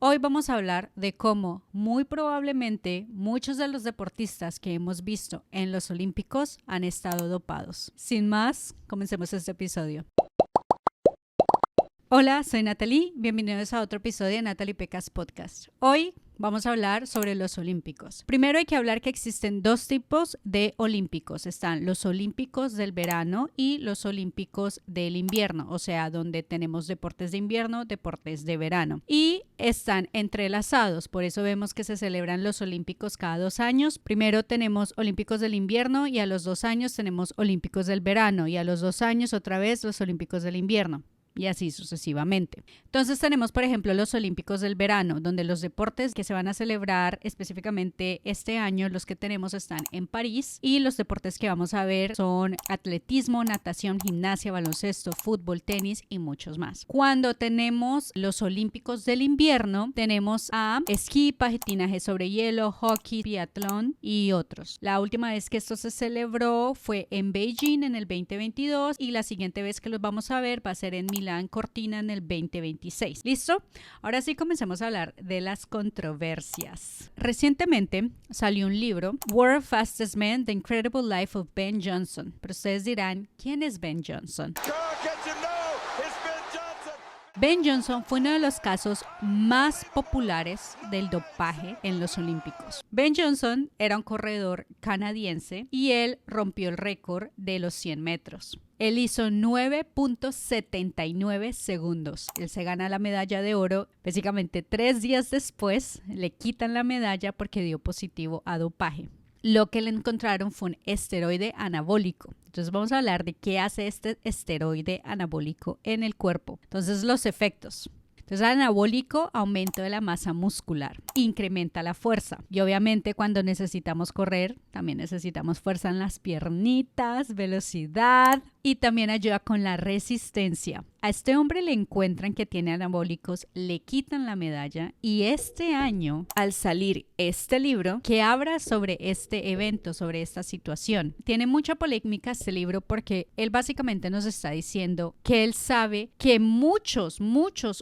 Hoy vamos a hablar de cómo muy probablemente muchos de los deportistas que hemos visto en los Olímpicos han estado dopados. Sin más, comencemos este episodio. Hola, soy Natalie, bienvenidos a otro episodio de Natalie Pecas Podcast. Hoy vamos a hablar sobre los Olímpicos. Primero hay que hablar que existen dos tipos de Olímpicos. Están los Olímpicos del verano y los Olímpicos del invierno, o sea, donde tenemos deportes de invierno, deportes de verano. Y están entrelazados, por eso vemos que se celebran los Olímpicos cada 2 años. Primero tenemos Olímpicos del invierno y a los 2 años tenemos Olímpicos del verano y a los 2 años otra vez los Olímpicos del invierno. Y así sucesivamente. Entonces tenemos, por ejemplo, los Olímpicos del verano, donde los deportes que se van a celebrar específicamente este año, los que tenemos están en París, y los deportes que vamos a ver son atletismo, natación, gimnasia, baloncesto, fútbol, tenis y muchos más. Cuando tenemos los Olímpicos del invierno, tenemos a esquí, patinaje sobre hielo, hockey, biatlón y otros. La última vez que esto se celebró fue en Beijing en el 2022 y la siguiente vez que los vamos a ver va a ser en Milán Cortina en el 2026. ¿Listo? Ahora sí comencemos a hablar de las controversias. Recientemente salió un libro, World Fastest Man, The Incredible Life of Ben Johnson. Pero ustedes dirán, ¿quién es Ben Johnson? Ben Johnson fue uno de los casos más populares del dopaje en los Olímpicos. Ben Johnson era un corredor canadiense y él rompió el récord de los 100 metros. Él hizo 9.79 segundos. Él se gana la medalla de oro. Básicamente 3 días después le quitan la medalla porque dio positivo a dopaje. Lo que le encontraron fue un esteroide anabólico. Entonces vamos a hablar de qué hace este esteroide anabólico en el cuerpo. Entonces los efectos. Entonces, anabólico, aumento de la masa muscular, incrementa la fuerza. Y obviamente cuando necesitamos correr, también necesitamos fuerza en las piernitas, velocidad y también ayuda con la resistencia. A este hombre le encuentran que tiene anabólicos, le quitan la medalla y este año, al salir este libro que habla sobre este evento, sobre esta situación, tiene mucha polémica este libro porque él básicamente nos está diciendo que él sabe que muchos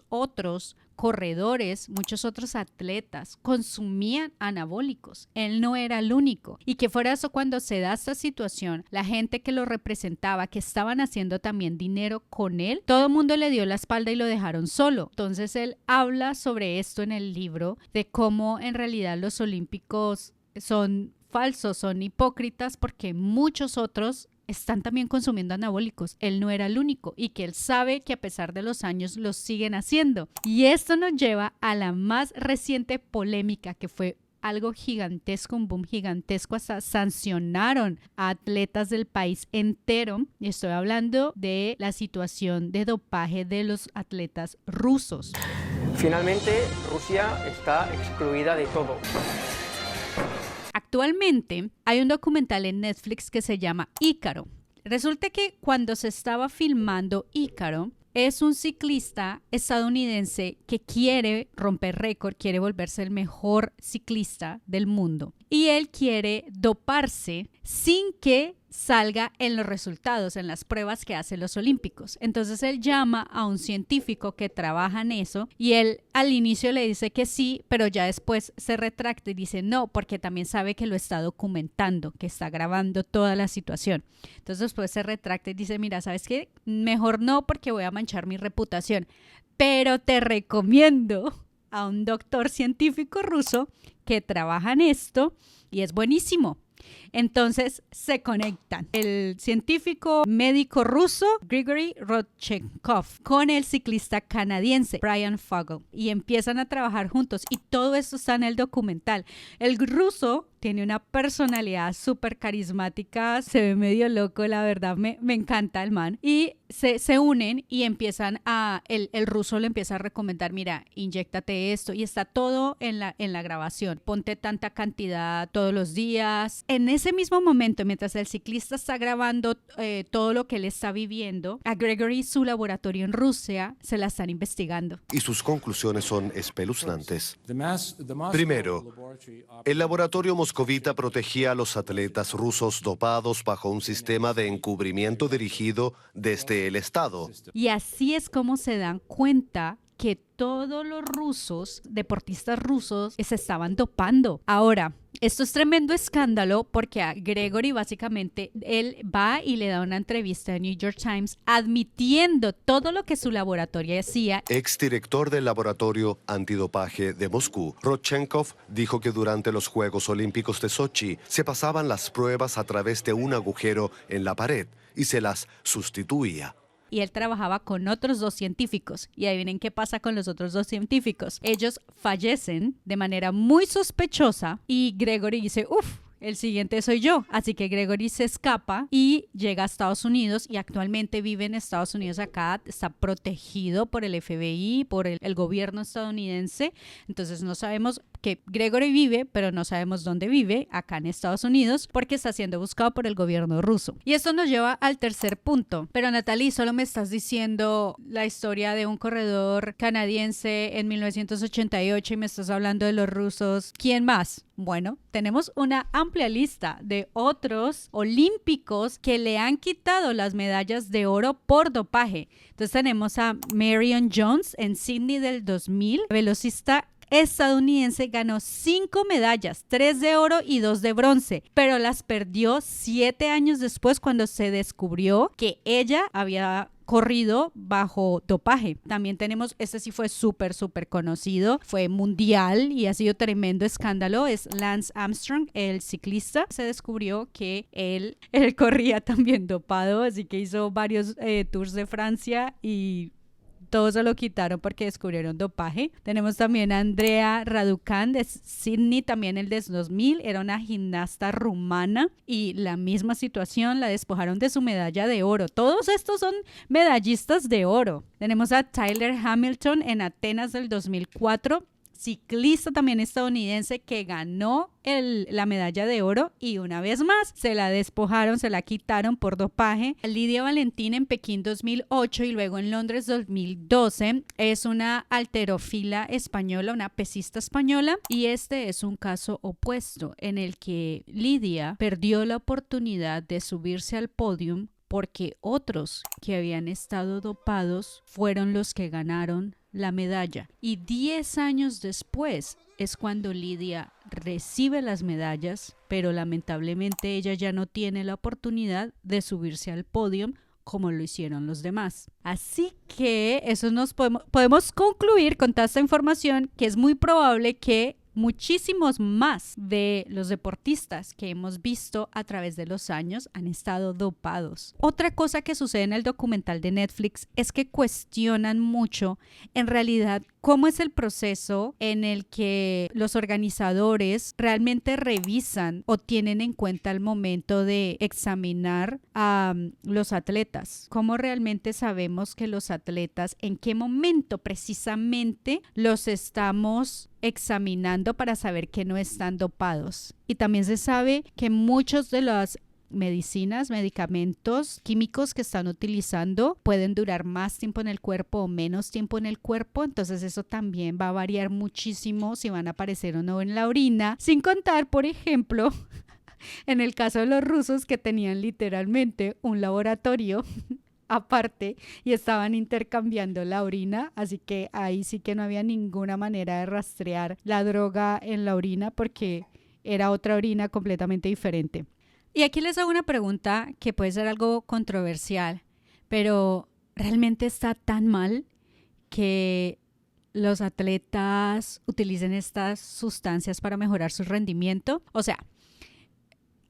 otros corredores, muchos otros atletas consumían anabólicos. Él no era el único. Y que fuera eso cuando se da esta situación, la gente que lo representaba, que estaban haciendo también dinero con él, todo el mundo le dio la espalda y lo dejaron solo. Entonces él habla sobre esto en el libro, de cómo en realidad los olímpicos son falsos, son hipócritas, porque muchos otros están también consumiendo anabólicos. Él no era el único y que él sabe que a pesar de los años los siguen haciendo. Y esto nos lleva a la más reciente polémica que fue algo gigantesco, un boom gigantesco, hasta sancionaron a atletas del país entero. Y estoy hablando de la situación de dopaje de los atletas rusos. Finalmente, Rusia está excluida de todo. Actualmente hay un documental en Netflix que se llama Ícaro. Resulta que cuando se estaba filmando Ícaro, es un ciclista estadounidense que quiere romper récord, quiere volverse el mejor ciclista del mundo. Y él quiere doparse sin que salga en los resultados, en las pruebas que hacen los olímpicos. Entonces él llama a un científico que trabaja en eso y él al inicio le dice que sí, pero ya después se retracta y dice no, porque también sabe que lo está documentando, que está grabando toda la situación. Entonces después se retracta y dice, mira, ¿sabes qué? Mejor no, porque voy a manchar mi reputación, pero te recomiendo a un doctor científico ruso que trabaja en esto y es buenísimo. Entonces se conectan el científico médico ruso Grigory Rodchenkov con el ciclista canadiense Brian Fogel y empiezan a trabajar juntos y todo esto está en el documental. El ruso tiene una personalidad súper carismática, se ve medio loco, la verdad me encanta el man. Y se unen y empiezan el ruso le empieza a recomendar, mira, inyéctate esto y está todo en la grabación. Ponte tanta cantidad todos los días. En ese mismo momento, mientras el ciclista está grabando todo lo que él está viviendo, a Gregory su laboratorio en Rusia se la están investigando. Y sus conclusiones son espeluznantes. Primero, el laboratorio moscovita protegía a los atletas rusos dopados bajo un sistema de encubrimiento dirigido desde el Estado. Y así es como se dan cuenta que todos los deportistas rusos, se estaban dopando. Ahora, esto es tremendo escándalo porque a Gregory básicamente él va y le da una entrevista a New York Times admitiendo todo lo que su laboratorio hacía. Exdirector del laboratorio antidopaje de Moscú, Rodchenkov dijo que durante los Juegos Olímpicos de Sochi se pasaban las pruebas a través de un agujero en la pared y se las sustituía. Y él trabajaba con otros 2 científicos. Y adivinen qué pasa con los otros 2 científicos. Ellos fallecen de manera muy sospechosa y Gregory dice, el siguiente soy yo. Así que Gregory se escapa y llega a Estados Unidos y actualmente vive en Estados Unidos acá. Está protegido por el FBI, por el gobierno estadounidense. Entonces no sabemos que Gregory vive, pero no sabemos dónde vive, acá en Estados Unidos, porque está siendo buscado por el gobierno ruso. Y esto nos lleva al tercer punto. Pero Natalie, solo me estás diciendo la historia de un corredor canadiense en 1988 y me estás hablando de los rusos. ¿Quién más? Bueno, tenemos una amplia lista de otros olímpicos que le han quitado las medallas de oro por dopaje. Entonces tenemos a Marion Jones en Sydney del 2000, velocista estadounidense, ganó 5 medallas, 3 de oro y 2 de bronce, pero las perdió 7 años después cuando se descubrió que ella había corrido bajo dopaje. También tenemos, este sí fue súper conocido, fue mundial y ha sido tremendo escándalo, es Lance Armstrong, el ciclista. Se descubrió que él corría también dopado, así que hizo varios tours de Francia y todos se lo quitaron porque descubrieron dopaje. Tenemos también a Andrea Raducan de Sydney, también el de 2000, era una gimnasta rumana y la misma situación, la despojaron de su medalla de oro. Todos estos son medallistas de oro. Tenemos a Tyler Hamilton en Atenas del 2004, ciclista también estadounidense que ganó la medalla de oro y una vez más se la despojaron, se la quitaron por dopaje. Lidia Valentín en Pekín 2008 y luego en Londres 2012 es una halterófila española, una pesista española, y este es un caso opuesto en el que Lidia perdió la oportunidad de subirse al podio porque otros que habían estado dopados fueron los que ganaron la medalla. Y 10 años después es cuando Lidia recibe las medallas, pero lamentablemente ella ya no tiene la oportunidad de subirse al podio como lo hicieron los demás. Así que eso nos podemos concluir con toda esta información que es muy probable que muchísimos más de los deportistas que hemos visto a través de los años han estado dopados. Otra cosa que sucede en el documental de Netflix es que cuestionan mucho en realidad cómo es el proceso en el que los organizadores realmente revisan o tienen en cuenta al momento de examinar a los atletas. Cómo realmente sabemos que los atletas, en qué momento precisamente los estamos examinando para saber que no están dopados. Y también se sabe que muchos de los medicamentos químicos que están utilizando pueden durar más tiempo en el cuerpo o menos tiempo en el cuerpo, entonces eso también va a variar muchísimo si van a aparecer o no en la orina, sin contar, por ejemplo, en el caso de los rusos que tenían literalmente un laboratorio aparte y estaban intercambiando la orina, así que ahí sí que no había ninguna manera de rastrear la droga en la orina porque era otra orina completamente diferente. Y aquí les hago una pregunta que puede ser algo controversial, pero ¿realmente está tan mal que los atletas utilicen estas sustancias para mejorar su rendimiento? O sea,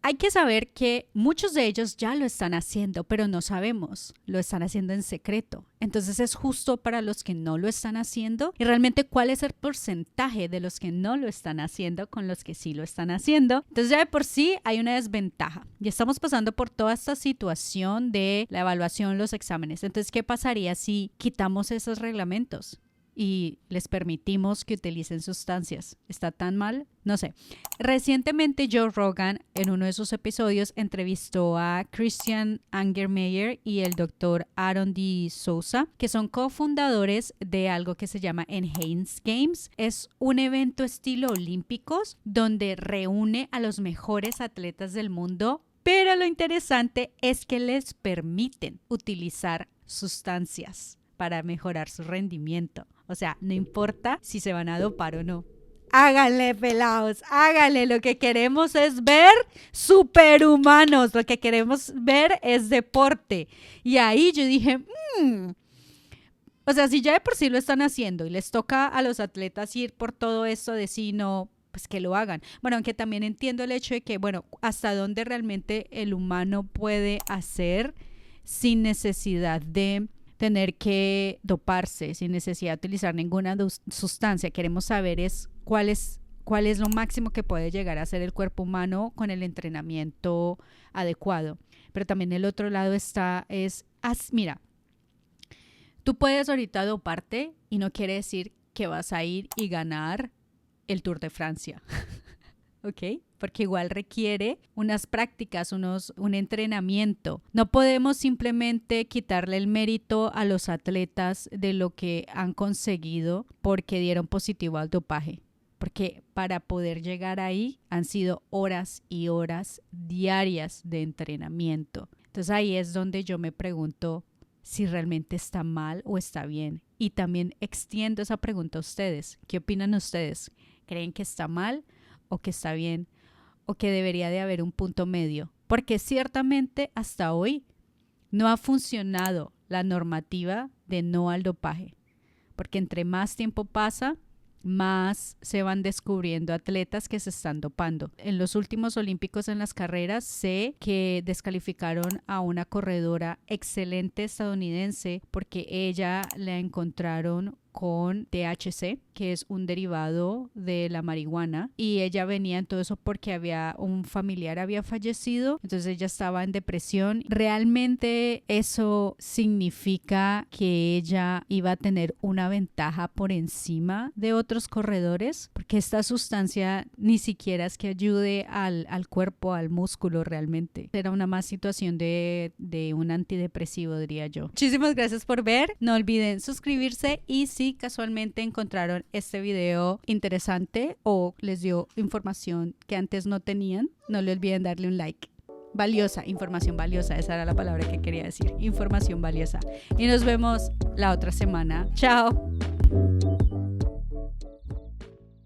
hay que saber que muchos de ellos ya lo están haciendo, pero no sabemos, lo están haciendo en secreto. Entonces es justo para los que no lo están haciendo y realmente cuál es el porcentaje de los que no lo están haciendo con los que sí lo están haciendo. Entonces ya de por sí hay una desventaja y estamos pasando por toda esta situación de la evaluación, los exámenes. Entonces, ¿qué pasaría si quitamos esos reglamentos y les permitimos que utilicen sustancias? ¿Está tan mal? No sé. Recientemente Joe Rogan en uno de sus episodios entrevistó a Christian Angermeyer y el doctor Aaron D. Sousa, que son cofundadores de algo que se llama Enhanced Games. Es un evento estilo olímpicos donde reúne a los mejores atletas del mundo, pero lo interesante es que les permiten utilizar sustancias para mejorar su rendimiento. O sea, no importa si se van a dopar o no. Háganle, pelados, háganle. Lo que queremos es ver superhumanos. Lo que queremos ver es deporte. Y ahí yo dije, o sea, si ya de por sí lo están haciendo y les toca a los atletas ir por todo esto de sí, no, pues que lo hagan. Bueno, aunque también entiendo el hecho de que, bueno, hasta dónde realmente el humano puede hacer sin necesidad de tener que doparse, sin necesidad de utilizar ninguna sustancia. Queremos saber cuál es lo máximo que puede llegar a hacer el cuerpo humano con el entrenamiento adecuado. Pero también el otro lado mira, tú puedes ahorita doparte y no quiere decir que vas a ir y ganar el Tour de Francia, ¿ok? Porque igual requiere unas prácticas, un entrenamiento. No podemos simplemente quitarle el mérito a los atletas de lo que han conseguido porque dieron positivo al dopaje. Porque para poder llegar ahí han sido horas y horas diarias de entrenamiento. Entonces ahí es donde yo me pregunto si realmente está mal o está bien. Y también extiendo esa pregunta a ustedes. ¿Qué opinan ustedes? ¿Creen que está mal o que está bien? ¿O que debería de haber un punto medio? Porque ciertamente hasta hoy no ha funcionado la normativa de no al dopaje. Porque entre más tiempo pasa, más se van descubriendo atletas que se están dopando. En los últimos olímpicos en las carreras sé que descalificaron a una corredora excelente estadounidense porque ella la encontraron con THC, que es un derivado de la marihuana, y ella venía en todo eso porque un familiar había fallecido, entonces ella estaba en depresión. ¿Realmente eso significa que ella iba a tener una ventaja por encima de otros corredores? Porque esta sustancia ni siquiera es que ayude al cuerpo, al músculo realmente. Era una más situación de un antidepresivo, diría yo. Muchísimas gracias por ver. No olviden suscribirse y si casualmente encontraron este video interesante o les dio información que antes no tenían, no le olviden darle un like. Valiosa, información valiosa, esa era la palabra que quería decir, información valiosa. Y nos vemos la otra semana. Chao.